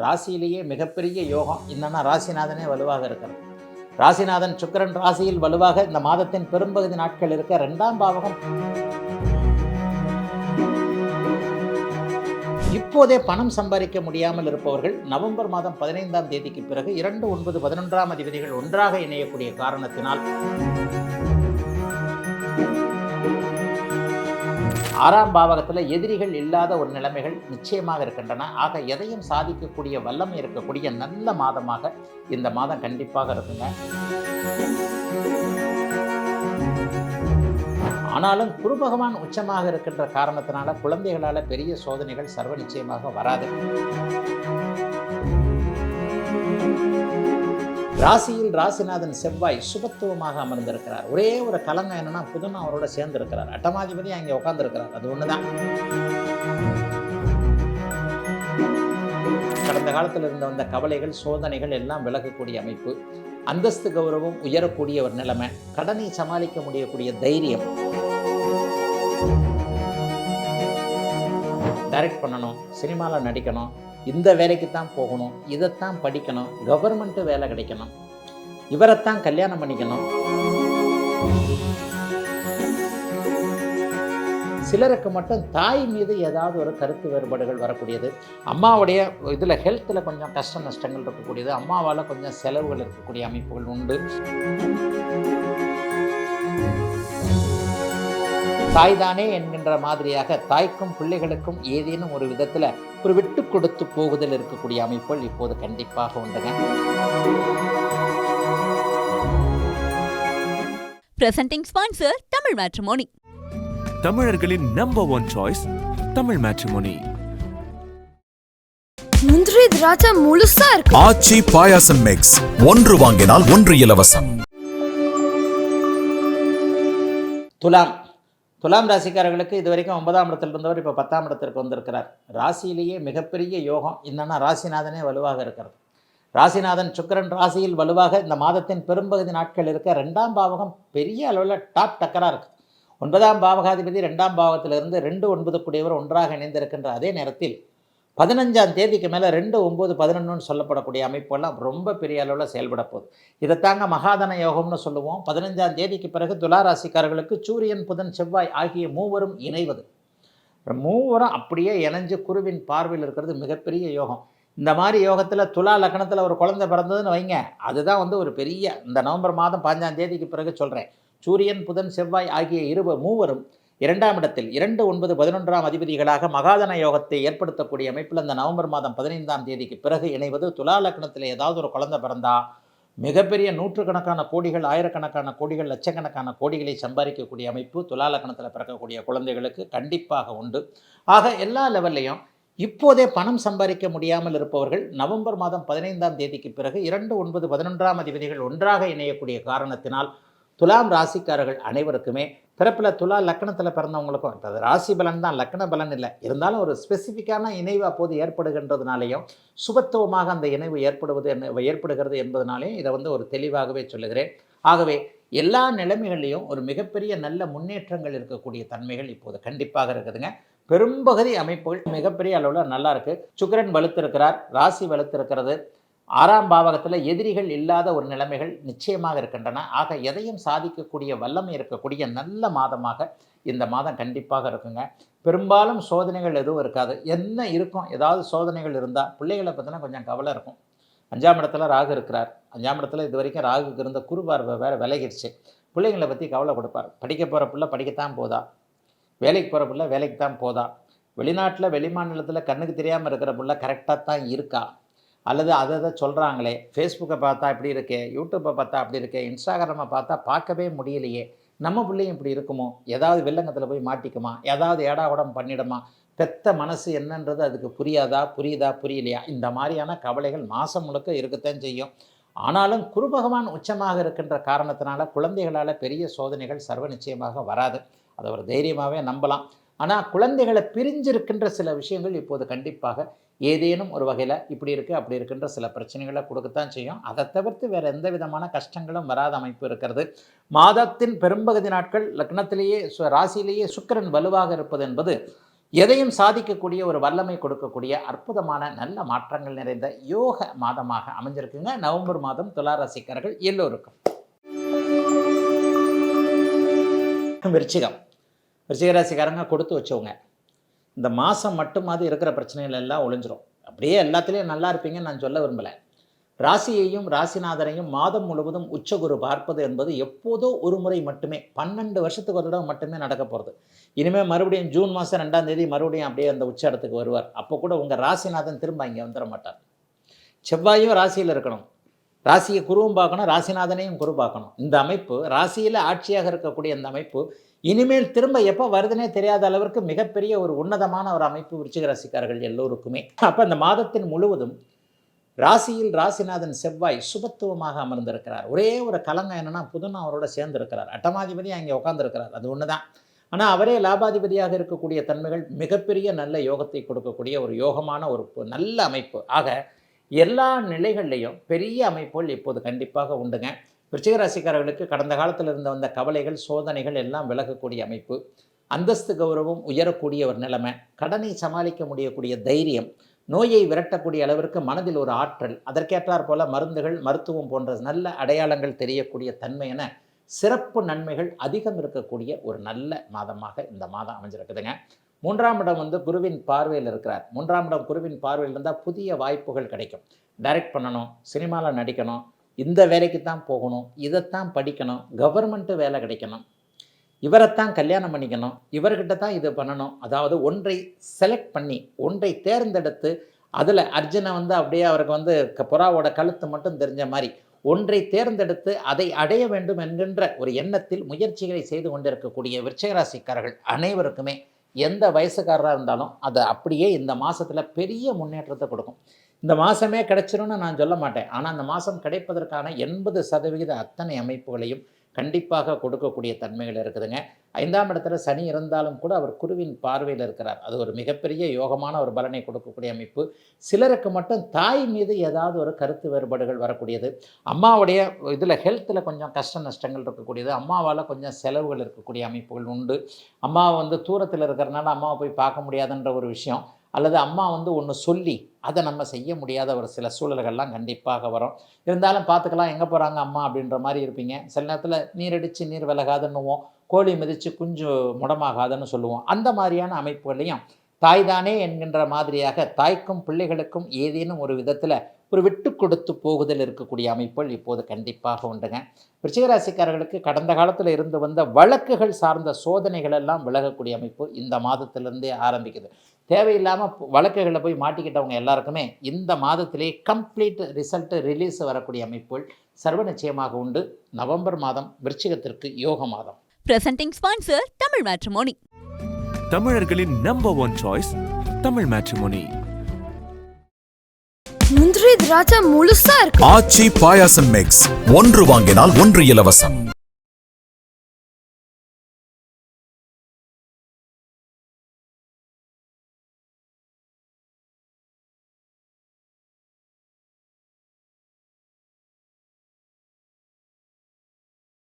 ராசியிலேயே மிகப்பெரிய யோகம் என்னன்னா ராசிநாதனே வலுவாக இருக்கிறது. ராசிநாதன் சுக்கிரன் ராசியில் வலுவாக இந்த மாதத்தின் பெரும்பகுதி நாட்கள் இருக்க 2ஆம் பாவகம் இப்போதே பணம் சம்பாதிக்க முடியாமல் இருப்பவர்கள் நவம்பர் மாதம் 15ஆம் தேதிக்கு பிறகு 2, 9, 11ஆம் அதிபதிகள் ஒன்றாக இணையக்கூடிய காரணத்தினால் 6ஆம் பாவகத்தில் எதிரிகள் இல்லாத ஒரு நிலைமைகள் நிச்சயமாக இருக்கின்றன. ஆக எதையும் சாதிக்கக்கூடிய வல்லமை இருக்கக்கூடிய நல்ல மாதமாக இந்த மாதம் கண்டிப்பாக இருக்குங்க. ஆனாலும் குரு பகவான் உச்சமாக இருக்கின்ற காரணத்தினால குழந்தைகளால் பெரிய சோதனைகள் சர்வ நிச்சயமாக வராது. ராசியில் ராசிநாதன் செவ்வாய் சுபத்துவமாக அமர்ந்திருக்கிறார். ஒரே ஒரு கலங்கம் என்னன்னா புதன் அவரோட சேர்ந்து இருக்கிறார். அட்டமாதிபதி அங்கே உட்கார்ந்து இருக்கிறார். அது ஒண்ணுதான். கடந்த காலத்தில் இருந்த வந்த கவலைகள் சோதனைகள் எல்லாம் விலகக்கூடிய அமைப்பு, அந்தஸ்து கௌரவம் உயரக்கூடிய ஒரு நிலைமை, கடனை சமாளிக்க முடியக்கூடிய தைரியம், டைரக்ட் பண்ணணும், சினிமாவில் நடிக்கணும், இந்த வேலைக்கு தான் போகணும், இதைத்தான் படிக்கணும், கவர்மெண்ட்டு வேலை கிடைக்கணும், இவரைத்தான் கல்யாணம் பண்ணிக்கணும். சிலருக்கு மட்டும் தாய் மீது ஏதாவது ஒரு கருத்து வேறுபாடுகள் வரக்கூடியது, அம்மாவுடைய இதில் ஹெல்த்தில் கொஞ்சம் கஷ்ட நஷ்டங்கள் இருக்கக்கூடியது, அம்மாவால் கொஞ்சம் செலவுகள் இருக்கக்கூடிய அமைப்புகள் உண்டு. தாய்தானே என்கின்ற மாதிரியாக தாய்க்கும் பிள்ளைகளுக்கும் ஏதேனும் ஒரு விதத்தில் ஒரு விட்டு கொடுத்து போகுதல் இருக்கக்கூடிய அமைப்புகள் இப்போது கண்டிப்பாக உண்டுங்க. Presenting sponsor Tamil matrimony. தமிழர்களின் நம்பர் 1 சாய்ஸ் தமிழ் மேட்ரிமோனி. முந்திரி திராட்சை முழுசா இருக்கு. ஆச்சி பாயாசம் மிக்ஸ், ஒன்று வாங்கினால் ஒன்று இலவசம். துலாம் ராசிக்காரர்களுக்கு இது வரைக்கும் 9ஆம் இடத்தில் இருந்தவர் இப்போ 10ஆம் இடத்திற்கு வந்திருக்கிறார். ராசியிலேயே மிகப்பெரிய யோகம் என்னன்னா ராசிநாதனே வலுவாக இருக்கிறது. ராசிநாதன் சுக்கிரன் ராசியில் வலுவாக இந்த மாதத்தின் பெரும்பகுதி நாட்கள் இருக்க 2ஆம் பாவகம் பெரிய அளவில் டாப் டக்கராக இருக்குது. 9ஆம் பாவகாதிபதி 2ஆம் பாவத்திலிருந்து 2, 9 கூடியவர் ஒன்றாக இணைந்திருக்கின்ற அதே நேரத்தில் 15ஆம் தேதிக்கு மேலே 2, 9, 11 சொல்லப்படக்கூடிய அமைப்பெல்லாம் ரொம்ப பெரிய அளவில் செயல்பட போகுது. இதைத்தாங்க மகாதன யோகம்னு சொல்லுவோம். 15ஆம் தேதிக்கு பிறகு துலா ராசிக்காரர்களுக்கு சூரியன் புதன் செவ்வாய் ஆகிய மூவரும் இணைவது, மூவரும் அப்படியே இணைஞ்சு குருவின் பார்வையில் இருக்கிறது மிகப்பெரிய யோகம். இந்த மாதிரி யோகத்தில் துலா லக்னத்தில் ஒரு குழந்தை பிறந்ததுன்னு வைங்க, அதுதான் ஒரு பெரிய இந்த நவம்பர் மாதம் 15ஆம் தேதிக்கு பிறகு சொல்கிறேன். சூரியன் புதன் செவ்வாய் ஆகிய மூவரும் 2ஆம் இடத்தில் 2, 9, 11ஆம் அதிபதிகளாக மகாதன யோகத்தை ஏற்படுத்தக்கூடிய அமைப்பில் இந்த நவம்பர் மாதம் 15ஆம் தேதிக்கு பிறகு இணைவது. துலா லக்னத்தில் ஏதாவது ஒரு குழந்தை பிறந்தா மிகப்பெரிய நூற்றுக்கணக்கான கோடிகள், ஆயிரக்கணக்கான கோடிகள், லட்சக்கணக்கான கோடிகளை சம்பாதிக்கக்கூடிய அமைப்பு துலா லக்னத்தில் பிறக்கக்கூடிய குழந்தைகளுக்கு கண்டிப்பாக உண்டு. ஆக எல்லா லெவல்லையும் இப்போதே பணம் சம்பாதிக்க முடியாமல் இருப்பவர்கள் நவம்பர் மாதம் 15ஆம் தேதிக்கு பிறகு 2, 9, 11ஆம் அதிபதிகள் ஒன்றாக இணையக்கூடிய காரணத்தினால் துலாம் ராசிக்காரர்கள் அனைவருக்குமே பிறப்பில் துலா லக்னத்தில் பிறந்தவங்களுக்கும், இப்போ அது ராசி பலன் தான், லக்ன பலன் இல்லை, இருந்தாலும் ஒரு ஸ்பெசிஃபிக்கான இணைவு அப்போது ஏற்படுகின்றதுனாலேயும் சுபத்துவமாக அந்த இணைவு ஏற்படுகிறது என்பதனாலேயும் இதை ஒரு தெளிவாகவே சொல்லுகிறேன். ஆகவே எல்லா நிலைமைகள்லையும் ஒரு மிகப்பெரிய நல்ல முன்னேற்றங்கள் இருக்கக்கூடிய தன்மைகள் இப்போது கண்டிப்பாக இருக்குதுங்க. பெரும்பகுதி அமைப்புகள் மிகப்பெரிய அளவில் நல்லா இருக்குது. சுக்கிரன் வலுத்திருக்கிறார், ராசி வலுத்திருக்கிறது. 6ஆம் பாவகத்தில் எதிரிகள் இல்லாத ஒரு நிலைமைகள் நிச்சயமாக இருக்கின்றன. ஆக எதையும் சாதிக்கக்கூடிய வல்லமை இருக்கக்கூடிய நல்ல மாதமாக இந்த மாதம் கண்டிப்பாக இருக்குங்க. பெரும்பாலும் சோதனைகள் எதுவும் இருக்காது. என்ன இருக்கும், ஏதாவது சோதனைகள் இருந்தால் பிள்ளைகளை பற்றினா கொஞ்சம் கவலை இருக்கும். 5ஆம் இடத்துல ராகு இருக்கிறார். 5ஆம் இடத்துல இது வரைக்கும் ராகுக்கு இருந்த குரு பார்வை வேறு விலகிடுச்சு. பிள்ளைங்களை பற்றி கவலை கொடுப்பார். படிக்க போகிற பிள்ளை படிக்கத்தான் போதா, வேலைக்கு போகிற பிள்ளை வேலைக்கு தான் போதா, வெளிநாட்டில் வெளிமாநிலத்தில் கண்ணுக்கு தெரியாமல் இருக்கிற பிள்ளை கரெக்டாக தான் இருக்கா, அல்லது அதை சொல்கிறாங்களே, ஃபேஸ்புக்கை பார்த்தா இப்படி இருக்கே, யூடியூப்பை பார்த்தா அப்படி இருக்கே, இன்ஸ்டாகிராமை பார்த்தா பார்க்கவே முடியலையே, நம்ம பிள்ளையும் இப்படி இருக்குமோ, ஏதாவது வில்லங்கத்தில் போய் மாட்டிக்குமா, ஏதாவது ஏடாகுடம் பண்ணிடுமா, பெத்த மனசு என்னன்றது அதுக்கு புரியுதா புரியலையா, இந்த மாதிரியான கவலைகள் மாதம் முழுக்க இருக்கத்தான் செய்யும். ஆனாலும் குரு பகவான் உச்சமாக இருக்கின்ற காரணத்தினால குழந்தைகளால் பெரிய சோதனைகள் சர்வ நிச்சயமாக வராது. அதை ஒரு தைரியமாகவே நம்பலாம். ஆனால் குழந்தைகளை பிரிஞ்சிருக்கின்ற சில விஷயங்கள் இப்போது கண்டிப்பாக ஏதேனும் ஒரு வகையில் இப்படி இருக்குது அப்படி இருக்கின்ற சில பிரச்சனைகளை கொடுக்கத்தான் செய்யும். அதை தவிர்த்து வேறு எந்த விதமான கஷ்டங்களும் வராத அமைப்பு இருக்கிறது. மாதத்தின் பெரும்பகுதி நாட்கள் லக்னத்திலேயே ராசியிலேயே சுக்கிரன் வலுவாக இருப்பது என்பது எதையும் சாதிக்கக்கூடிய ஒரு வல்லமை கொடுக்கக்கூடிய அற்புதமான நல்ல மாற்றங்கள் நிறைந்த யோக மாதமாக அமைஞ்சிருக்குங்க நவம்பர் மாதம் துலா ராசிக்காரர்கள் எல்லோருக்கும். விருச்சிகம் ராசிக்காரங்க கொடுத்து வச்சவங்க. இந்த மாதம் மட்டுமாவது இருக்கிற பிரச்சனைகள் எல்லாம் ஒழிஞ்சிரும். அப்படியே எல்லாத்துலேயும் நல்லா இருப்பீங்கன்னு நான் சொல்ல விரும்பலை. ராசியையும் ராசிநாதனையும் மாதம் முழுவதும் உச்சகுரு பார்ப்பது என்பது எப்போதோ ஒரு முறை மட்டுமே, 12 வருஷத்துக்கு ஒரு தடவை மட்டுமே நடக்க போகிறது. இனிமேல் மறுபடியும் ஜூன் மாதம் 2ஆம் தேதி மறுபடியும் அப்படியே அந்த உச்ச இடத்துக்கு வருவார். அப்போ கூட உங்கள் ராசிநாதன் திரும்ப இங்கே வந்துட மாட்டார். செவ்வாயும் ராசியில் இருக்கணும், ராசியை குருவும் பார்க்கணும், ராசிநாதனையும் குரு பார்க்கணும். இந்த அமைப்பு ராசியில் ஆட்சியாக இருக்கக்கூடிய இந்த அமைப்பு இனிமேல் திரும்ப எப்போ வருதுன்னே தெரியாத அளவிற்கு மிகப்பெரிய ஒரு உன்னதமான ஒரு அமைப்பு விருச்சிக ராசிக்காரர்கள் எல்லோருக்குமே. அப்போ இந்த மாதத்தின் முழுவதும் ராசியில் ராசிநாதன் செவ்வாய் சுபத்துவமாக அமர்ந்திருக்கிறார். ஒரே ஒரு கலங்கம் என்னென்னா புதனும் அவரோட சேர்ந்திருக்கிறார். அட்டமாதிபதி அங்கே உட்காந்துருக்கிறார், அது ஒன்று தான். ஆனால் அவரே லாபாதிபதியாக இருக்கக்கூடிய தன்மைகள் மிகப்பெரிய நல்ல யோகத்தை கொடுக்கக்கூடிய ஒரு யோகமான ஒரு நல்ல அமைப்பு. ஆக எல்லா நிலைகள்லையும் பெரிய அமைப்புகள் இப்போது கண்டிப்பாக உண்டுங்க. விருச்சிக ராசிக்காரர்களுக்கு கடந்த காலத்தில் இருந்த வந்த கவலைகள் சோதனைகள் எல்லாம் விலகக்கூடிய அமைப்பு, அந்தஸ்து கௌரவம் உயரக்கூடிய ஒரு நிலைமை, கடனை சமாளிக்க முடியக்கூடிய தைரியம், நோயை விரட்டக்கூடிய அளவிற்கு மனதில் ஒரு ஆற்றல், அதற்கேற்றாற் போல மருந்துகள் மருத்துவம் போன்ற நல்ல அடையாளங்கள் தெரியக்கூடிய தன்மை என சிறப்பு நன்மைகள் அதிகம் இருக்கக்கூடிய ஒரு நல்ல மாதமாக இந்த மாதம் அமைஞ்சிருக்குதுங்க. 3ஆம் இடம் குருவின் பார்வையில் இருக்கிறார். 3ஆம் இடம் குருவின் பார்வையில் இருந்தால் புதிய வாய்ப்புகள் கிடைக்கும். டைரக்ட் பண்ணணும், சினிமாவில் நடிக்கணும், இந்த வேலைக்கு தான் போகணும், இதைத்தான் படிக்கணும், கவர்மெண்ட்டு வேலை கிடைக்கணும், இவரைத்தான் கல்யாணம் பண்ணிக்கணும், இவர்கிட்ட தான் இது பண்ணணும். அதாவது ஒன்றை செலக்ட் பண்ணி ஒன்றை தேர்ந்தெடுத்து அதில் அர்ஜுனை அப்படியே அவருக்கு புறாவோட கழுத்து மட்டும் தெரிஞ்ச மாதிரி ஒன்றை தேர்ந்தெடுத்து அதை அடைய வேண்டும் என்கின்ற ஒரு எண்ணத்தில் முயற்சிகளை செய்து கொண்டிருக்கக்கூடிய விருச்சிக ராசிக்காரர்கள் அனைவருக்குமே எந்த வயசுக்காரராக இருந்தாலும் அது அப்படியே இந்த மாதத்தில் பெரிய முன்னேற்றத்தை கொடுக்கும். இந்த மாதமே கிடைச்சிரும்னு நான் சொல்ல மாட்டேன், ஆனால் அந்த மாதம் கிடைப்பதற்கான 80% அத்தனை அமைப்புகளையும் கண்டிப்பாக கொடுக்கக்கூடிய தன்மைகள் இருக்குதுங்க. 5ஆம் இடத்துல சனி இருந்தாலும் கூட அவர் குருவின் பார்வையில் இருக்கிறார். அது ஒரு மிகப்பெரிய யோகமான ஒரு பலனை கொடுக்கக்கூடிய அமைப்பு. சிலருக்கு மட்டும் தாய் மீது ஏதாவது ஒரு கருத்து வேறுபாடுகள் வரக்கூடியது, அம்மாவுடைய இதில் ஹெல்த்தில் கொஞ்சம் கஷ்ட நஷ்டங்கள் இருக்கக்கூடியது, அம்மாவால் கொஞ்சம் செலவுகள் இருக்கக்கூடிய அமைப்புகள் உண்டு. அம்மாவை தூரத்தில் இருக்கிறனால அம்மாவை போய் பார்க்க முடியாதுன்ற ஒரு விஷயம், அல்லது அம்மா ஒன்று சொல்லி அதை நம்ம செய்ய முடியாத ஒரு சில சூழல்கள்லாம் கண்டிப்பாக வரும். இருந்தாலும் பார்த்துக்கலாம், எங்கே போகிறாங்க அம்மா அப்படின்ற மாதிரி இருப்பீங்க. சில நேரத்தில் நீர் அடித்து நீர் விலகாதுன்னுவோம், கோழி மிதித்து குஞ்சு முடமாகாதுன்னு சொல்லுவோம். அந்த மாதிரியான அமைப்புகளையும் தாய்தானே என்கின்ற மாதிரியாக தாய்க்கும் பிள்ளைகளுக்கும் ஏதேனும் ஒரு விதத்தில் ஒரு விட்டு கொடுத்து போகுதல் இருக்கக்கூடிய அமைப்புகள் இப்போது கண்டிப்பாக உண்டுங்க. விருச்சிக ராசிக்காரர்களுக்கு கடந்த காலத்தில் இருந்து வந்த வழக்குகள் சார்ந்த சோதனைகள் எல்லாம் விலகக்கூடிய அமைப்பு இந்த மாதத்திலிருந்தே ஆரம்பிக்குது. தேவையில்லாமல் வழக்குகளில் போய் மாட்டிக்கிட்டவங்க எல்லாருக்குமே இந்த மாதத்திலே கம்ப்ளீட் ரிசல்ட் ரிலீஸ் வரக்கூடிய அமைப்புகள் சர்வ நிச்சயமாக உண்டு. நவம்பர் மாதம் விருச்சிகத்திற்கு யோக மாதம். Presenting sponsor Tamil matrimony. தமிழர்களின் நம்பர் 1 சாய்ஸ் தமிழ் மேட்ரிமோனி. முந்திரி திராட்சை முழுசா இருக்கு. ஆச்சி பாயாசம் மிக்ஸ், ஒன்று வாங்கினால் ஒன்று இலவசம்.